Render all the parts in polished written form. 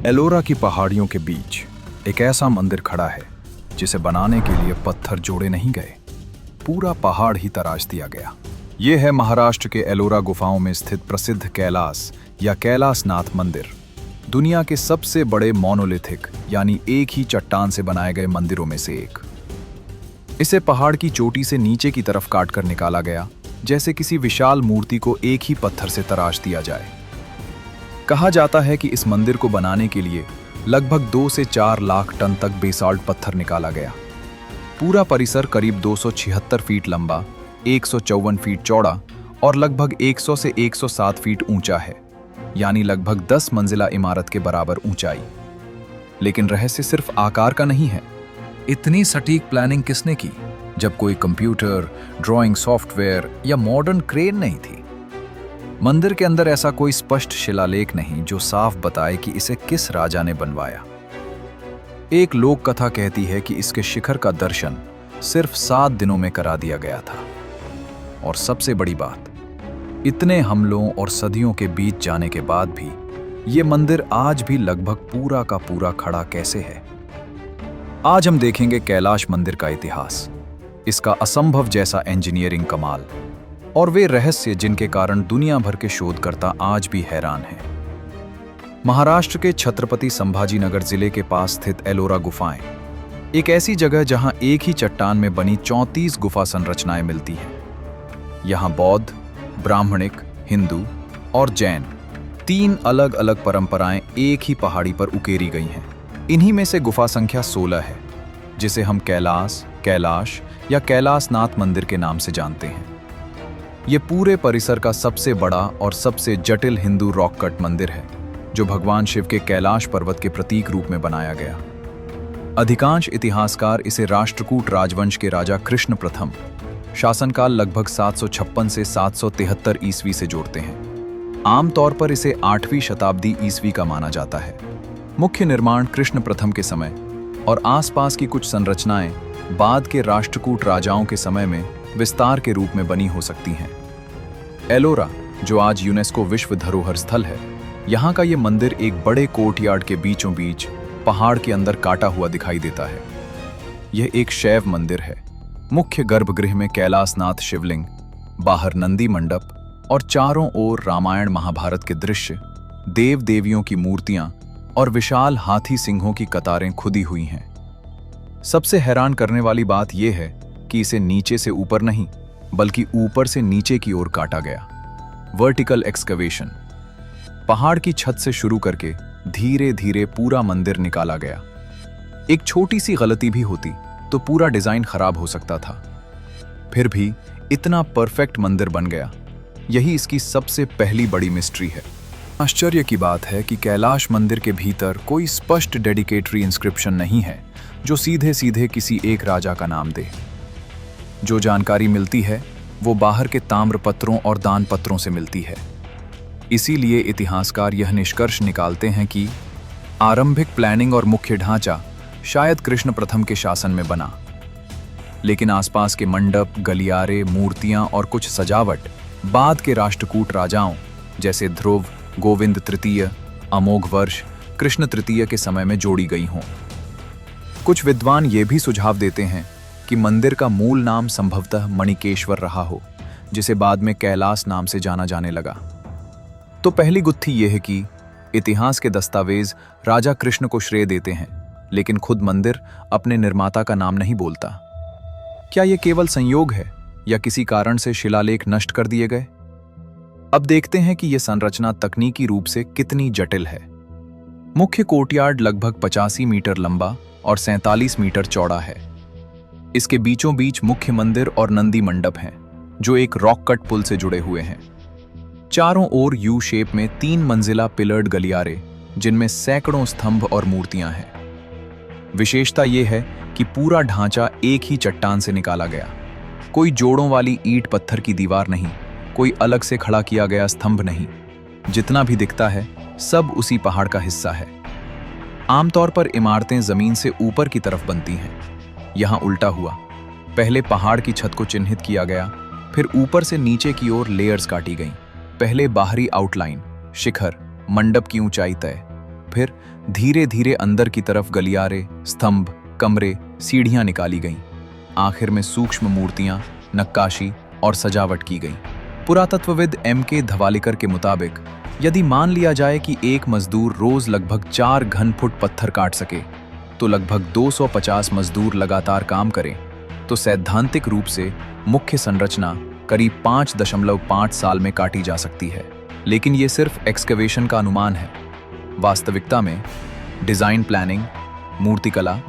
एलोरा की पहाड़ियों के बीच एक ऐसा मंदिर खड़ा है जिसे बनाने के लिए पत्थर जोड़े नहीं गए, पूरा पहाड़ ही तराश दिया गया। ये है महाराष्ट्र के एलोरा गुफाओं में स्थित प्रसिद्ध कैलास या कैलासनाथ मंदिर। दुनिया के सबसे बड़े मोनोलिथिक यानी एक ही चट्टान से बनाए गए मंदिरों में से एक। इसे पहाड़ की चोटी से नीचे की तरफ काट कर निकाला गया, जैसे किसी विशाल मूर्ति को एक ही पत्थर से तराश दिया जाए। कहा जाता है कि इस मंदिर को बनाने के लिए लगभग 2 से 4 लाख टन तक बेसाल्ट पत्थर निकाला गया। पूरा परिसर करीब 276 फीट लंबा, 154 फीट चौड़ा और लगभग 100 से 107 फीट ऊंचा है, यानी लगभग 10 मंजिला इमारत के बराबर ऊंचाई। लेकिन रहस्य सिर्फ आकार का नहीं है। इतनी सटीक प्लानिंग किसने की जब कोई कंप्यूटर, ड्राइंग सॉफ्टवेयर या मॉडर्न क्रेन नहीं थी? मंदिर के अंदर ऐसा कोई स्पष्ट शिलालेख नहीं जो साफ बताए कि इसे किस राजा ने बनवाया। एक लोक कथा कहती है कि इसके शिखर का दर्शन सिर्फ 7 दिनों में करा दिया गया था। और सबसे बड़ी बात, इतने हमलों और सदियों के बीत जाने के बाद भी ये मंदिर आज भी लगभग पूरा का पूरा खड़ा कैसे है। आज हम देखेंगे कैलाश मंदिर का इतिहास, इसका असंभव जैसा इंजीनियरिंग कमाल और वे रहस्य जिनके कारण दुनिया भर के शोधकर्ता आज भी हैरान हैं। महाराष्ट्र के छत्रपति संभाजीनगर जिले के पास स्थित एलोरा गुफाएं एक ऐसी जगह जहां एक ही चट्टान में बनी 34 गुफा संरचनाएं मिलती हैं। यहां बौद्ध, ब्राह्मणिक, हिंदू और जैन 3 अलग अलग परंपराएं एक ही पहाड़ी पर उकेरी गई हैं। इन्हीं में से गुफा संख्या 16 है, जिसे हम कैलाश, कैलाश या कैलासनाथ मंदिर के नाम से जानते हैं। ये पूरे परिसर का सबसे बड़ा और सबसे जटिल हिंदू रॉक कट मंदिर है, जो भगवान शिव के कैलाश पर्वत के प्रतीक रूप में बनाया गया। अधिकांश इतिहासकार इसे राष्ट्रकूट राजवंश के राजा कृष्ण प्रथम शासनकाल लगभग 756 से 773 ईस्वी से जोड़ते हैं। आमतौर पर इसे 8वीं शताब्दी ईस्वी का माना जाता है। मुख्य निर्माण कृष्ण प्रथम के समय और आसपास की कुछ संरचनाएं बाद के राष्ट्रकूट राजाओं के समय में विस्तार के रूप में बनी हो सकती हैं। एलोरा, जो आज यूनेस्को विश्व धरोहर स्थल है, यहाँ का ये मंदिर एक बड़े कोर्टयार्ड के बीचों बीच पहाड़ के अंदर काटा हुआ दिखाई देता है। यह एक शैव मंदिर है। मुख्य गर्भगृह में कैलासनाथ शिवलिंग, बाहर नंदी मंडप और चारों ओर रामायण महाभारत के दृश्य, देव देवियों की मूर्तियां और विशाल हाथी सिंहों की कतारें खुदी हुई हैं। सबसे हैरान करने वाली बात यह है कि इसे नीचे से ऊपर नहीं, बल्कि ऊपर से नीचे की ओर काटा गया। Vertical excavation. पहाड़ की छत से शुरू करके धीरे धीरे पूरा मंदिर निकाला गया। एक छोटी सी गलती भी होती तो पूरा डिजाइन खराब हो सकता था। फिर भी इतना परफेक्ट मंदिर बन गया। यही इसकी सबसे पहली बड़ी मिस्ट्री है। आश्चर्य की बात है कि कैलाश मंदिर के भीतर कोई स्पष्ट डेडिकेटरी इंस्क्रिप्शन नहीं है जो सीधे सीधे किसी एक राजा का नाम दे। जो जानकारी मिलती है वो बाहर के ताम्र पत्रों और दान पत्रों से मिलती है। इसीलिए इतिहासकार यह निष्कर्ष निकालते हैं कि आरंभिक प्लानिंग और मुख्य ढांचा शायद कृष्ण प्रथम के शासन में बना, लेकिन आसपास के मंडप, गलियारे, मूर्तियां और कुछ सजावट बाद के राष्ट्रकूट राजाओं जैसे ध्रुव, गोविंद तृतीय, अमोघ वर्ष, कृष्ण तृतीय के समय में जोड़ी गई हों। कुछ विद्वान ये भी सुझाव देते हैं कि मंदिर का मूल नाम संभवतः मणिकेश्वर रहा हो, जिसे बाद में कैलास नाम से जाना जाने लगा। तो पहली गुत्थी यह है कि इतिहास के दस्तावेज राजा कृष्ण को श्रेय देते हैं, लेकिन खुद मंदिर अपने निर्माता का नाम नहीं बोलता। क्या यह केवल संयोग है या किसी कारण से शिलालेख नष्ट कर दिए गए? अब देखते हैं कि यह संरचना तकनीकी रूप से कितनी जटिल है। मुख्य कोर्टयार्ड लगभग 85 मीटर लंबा और 47 मीटर चौड़ा है। इसके बीचों बीच मुख्य मंदिर और नंदी मंडप हैं, जो एक रॉक कट पुल से जुड़े हुए हैं। चारों ओर यू शेप में 3 मंजिला पिलर्ड गलियारे, जिनमें सैकड़ों स्तंभ और मूर्तियां हैं। विशेषता यह है कि पूरा ढांचा एक ही चट्टान से निकाला गया। कोई जोड़ों वाली ईंट पत्थर की दीवार नहीं, कोई अलग से खड़ा किया गया स्तंभ नहीं। जितना भी दिखता है सब उसी पहाड़ का हिस्सा है। आमतौर पर इमारतें जमीन से ऊपर की तरफ बनती हैं। यहां उल्टा हुआ। पहले पहाड़ की छत को चिन्हित किया गया, फिर ऊपर से नीचे की ओर लेयर्स काटी गईं। पहले बाहरी आउटलाइन, शिखर, मंडप की ऊंचाई तय, फिर धीरे धीरे अंदर की तरफ गलियारे, स्तंभ, कमरे, सीढ़ियां निकाली गईं। आखिर में सूक्ष्म मूर्तियां, नक्काशी और सजावट की गई। पुरातत्वविद M.K. धवालिकर के मुताबिक यदि मान लिया जाए कि एक मजदूर रोज लगभग 4 घन फुट पत्थर काट सके तो लगभग 250 मजदूर लगातार काम करें तो सैद्धांतिक रूप से मुख्य संरचना करीब 5.5 साल में काटी जा सकती है। लेकिन ये सिर्फ एक्सकवेशन का अनुमान है। वास्तविकता में डिजाइन प्लानिंग, मूर्तिकला,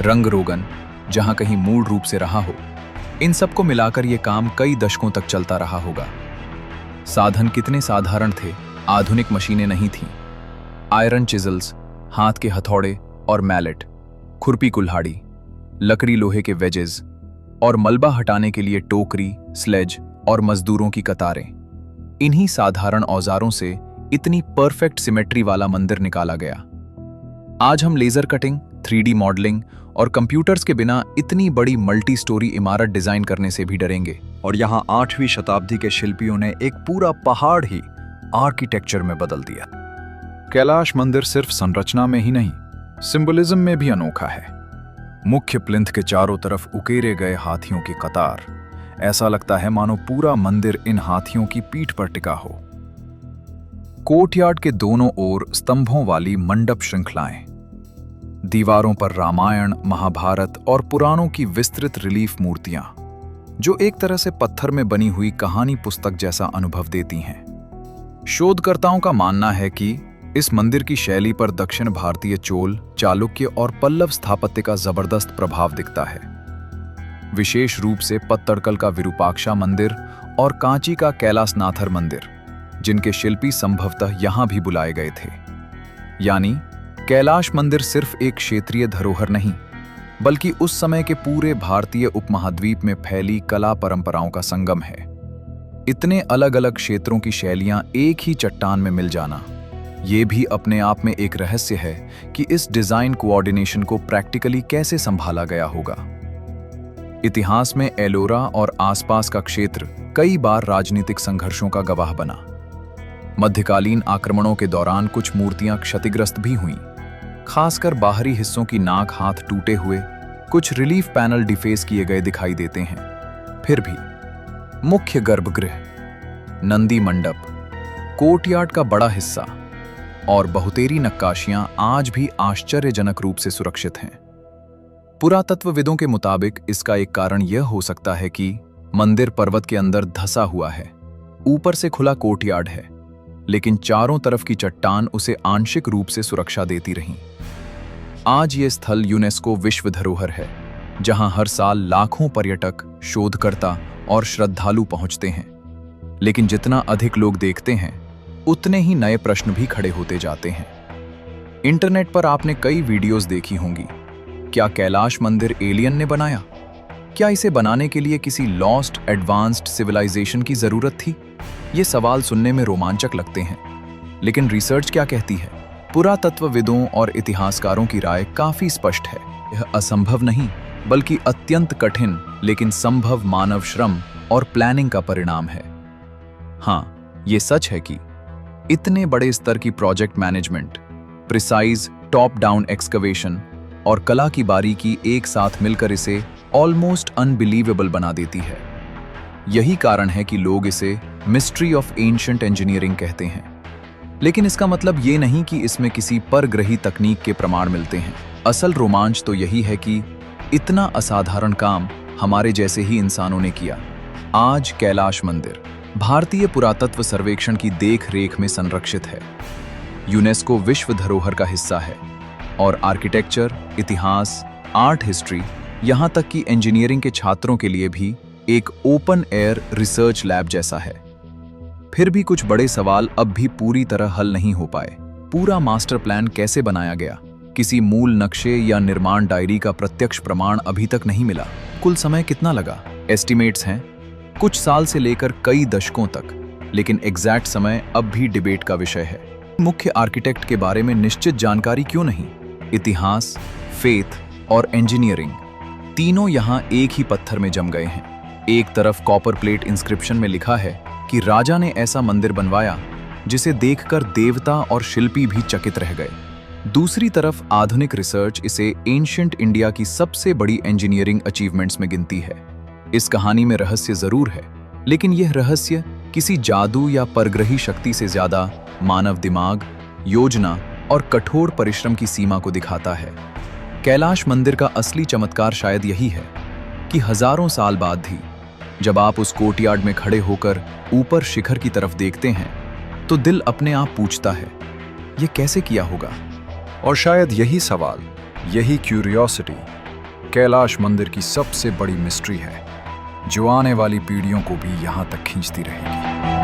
रंग रोगन जहां कहीं मूल रूप से रहा हो, इन सबको मिलाकर यह काम कई दशकों तक चलता रहा होगा। साधन कितने साधारण थे, आधुनिक मशीनें नहीं थीं। आयरन चिजल्स, हाथ के हथौड़े और मैलेट, खुरपी कुल्हाड़ी, लकड़ी लोहे के वेजेस और मलबा हटाने के लिए टोकरी, स्लेज और मजदूरों की कतारें। इन्हीं साधारण औजारों से इतनी परफेक्ट सिमेट्री वाला मंदिर निकाला गया। आज हम लेजर कटिंग, 3D मॉडलिंग और कंप्यूटर्स के बिना इतनी बड़ी मल्टी स्टोरी इमारत डिजाइन करने से भी डरेंगे। और यहाँ 8वीं शताब्दी के शिल्पियों ने एक पूरा पहाड़ ही आर्किटेक्चर में बदल दिया। कैलाश मंदिर सिर्फ संरचना में ही नहीं, सिंबलिज्म में भी अनोखा है। मुख्य प्लिंथ के चारों तरफ उकेरे गए हाथियों की कतार, ऐसा लगता है मानो पूरा मंदिर इन हाथियों की पीठ पर टिका हो। कोर्टयार्ड के दोनों ओर स्तंभों वाली मंडप श्रृंखलाएं, दीवारों पर रामायण, महाभारत और पुराणों की विस्तृत रिलीफ मूर्तियां, जो एक तरह से पत्थर में बनी हुई कहानी पुस्तक जैसा अनुभव देती हैं। शोधकर्ताओं का मानना है कि इस मंदिर की शैली पर दक्षिण भारतीय चोल, चालुक्य और पल्लव स्थापत्य का जबरदस्त प्रभाव दिखता है। विशेष रूप से पत्तड़कल का विरूपाक्षा मंदिर और कांची का कैलासनाथर मंदिर, जिनके शिल्पी संभवतः यहां भी बुलाए गए थे। यानी कैलाश मंदिर सिर्फ एक क्षेत्रीय धरोहर नहीं, बल्कि उस समय के पूरे भारतीय उपमहाद्वीप में फैली कला परंपराओं का संगम है। इतने अलग अलग क्षेत्रों की शैलियां एक ही चट्टान में मिल जाना, ये भी अपने आप में एक रहस्य है कि इस डिजाइन कोऑर्डिनेशन को प्रैक्टिकली कैसे संभाला गया होगा। इतिहास में एलोरा और आसपास का क्षेत्र कई बार राजनीतिक संघर्षों का गवाह बना। मध्यकालीन आक्रमणों के दौरान कुछ मूर्तियां क्षतिग्रस्त भी हुईं, खासकर बाहरी हिस्सों की नाक, हाथ टूटे हुए, कुछ रिलीफ पैनल डिफेस किए गए दिखाई देते हैं। फिर भी मुख्य गर्भगृह, नंदी मंडप, कोर्टयार्ड का बड़ा हिस्सा और बहुतेरी नक्काशियां आज भी आश्चर्यजनक रूप से सुरक्षित हैं। पुरातत्वविदों के मुताबिक इसका एक कारण यह हो सकता है कि मंदिर पर्वत के अंदर धंसा हुआ है। ऊपर से खुला कोर्टयार्ड है, लेकिन चारों तरफ की चट्टान उसे आंशिक रूप से सुरक्षा देती रही। आज ये स्थल यूनेस्को विश्व धरोहर है, जहां हर साल लाखों पर्यटक, शोधकर्ता और श्रद्धालु पहुंचते हैं। लेकिन जितना अधिक लोग देखते हैं, उतने ही नए प्रश्न भी खड़े होते जाते हैं। इंटरनेट पर आपने कई वीडियोस देखी होंगी। क्या कैलाश मंदिर एलियन ने बनाया? क्या इसे बनाने के लिए किसी लॉस्ट एडवांस्ड सिविलाइजेशन की जरूरत थी? ये सवाल सुनने में रोमांचक लगते हैं, लेकिन रिसर्च क्या कहती है? पुरातत्वविदों और इतिहासकारों की राय काफी स्पष्ट है। यह असंभव नहीं, बल्कि अत्यंत कठिन लेकिन संभव मानव श्रम और प्लानिंग का परिणाम है। हाँ, ये सच है कि इतने बड़े स्तर की project management, precise top down excavation और कला की बारीकी एक साथ मिलकर इसे ऑलमोस्ट अनबिलीवेबल बना देती है। यही कारण है कि लोग इसे मिस्ट्री ऑफ एंशिएंट इंजीनियरिंग कहते हैं। लेकिन इसका मतलब ये नहीं कि इसमें किसी परग्रही तकनीक के प्रमाण मिलते हैं। असल रोमांच तो यही है कि इतना असाधारण काम हमारे जैसे ही इंसानों ने किया। आज कैलाश मंदिर भारतीय पुरातत्व सर्वेक्षण की देख रेख में संरक्षित है, यूनेस्को विश्व धरोहर का हिस्सा है और आर्किटेक्चर, इतिहास, आर्ट हिस्ट्री, यहाँ तक कि इंजीनियरिंग के छात्रों के लिए भी एक ओपन एयर रिसर्च लैब जैसा है। फिर भी कुछ बड़े सवाल अब भी पूरी तरह हल नहीं हो पाए। पूरा मास्टर प्लान कैसे बनाया गया? किसी मूल नक्शे या निर्माण डायरी का प्रत्यक्ष प्रमाण अभी तक नहीं मिला। कुल समय कितना लगा? एस्टिमेट्स हैं कुछ साल से लेकर कई दशकों तक, लेकिन एग्जैक्ट समय अब भी डिबेट का विषय है। मुख्य आर्किटेक्ट के बारे में निश्चित जानकारी क्यों नहीं? इतिहास, फेथ और इंजीनियरिंग तीनों यहाँ एक ही पत्थर में जम गए हैं। एक तरफ कॉपर प्लेट इंस्क्रिप्शन में लिखा है कि राजा ने ऐसा मंदिर बनवाया जिसे देखकर देवता और शिल्पी भी चकित रह गए। दूसरी तरफ आधुनिक रिसर्च इसे एंशिएंट इंडिया की सबसे बड़ी इंजीनियरिंग अचीवमेंट्स में गिनती है। इस कहानी में रहस्य जरूर है, लेकिन यह रहस्य किसी जादू या परग्रही शक्ति से ज्यादा मानव दिमाग, योजना और कठोर परिश्रम की सीमा को दिखाता है। कैलाश मंदिर का असली चमत्कार शायद यही है कि हजारों साल बाद भी जब आप उस कोर्टयार्ड में खड़े होकर ऊपर शिखर की तरफ देखते हैं तो दिल अपने आप पूछता है, यह कैसे किया होगा? और शायद यही सवाल, यही क्यूरियोसिटी कैलाश मंदिर की सबसे बड़ी मिस्ट्री है, जो आने वाली पीढ़ियों को भी यहां तक खींचती रहेगी।